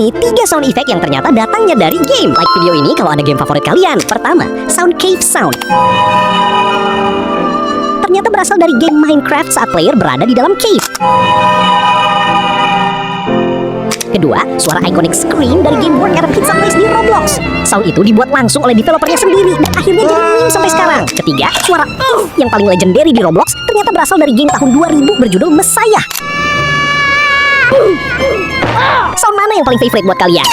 ini 3 sound effect yang ternyata datangnya dari game. Like video ini kalau ada game favorit kalian. Pertama, sound cave sound. Ternyata berasal dari game Minecraft saat player berada di dalam cave. Kedua, suara iconic scream dari game Work at a Pizza Place di Roblox. Sound itu dibuat langsung oleh developernya sendiri dan akhirnya jadi meme sampai sekarang. Ketiga, suara yang paling legendary di Roblox ternyata berasal dari game tahun 2000 berjudul Messiah. Sound mana yang paling favorite buat kalian?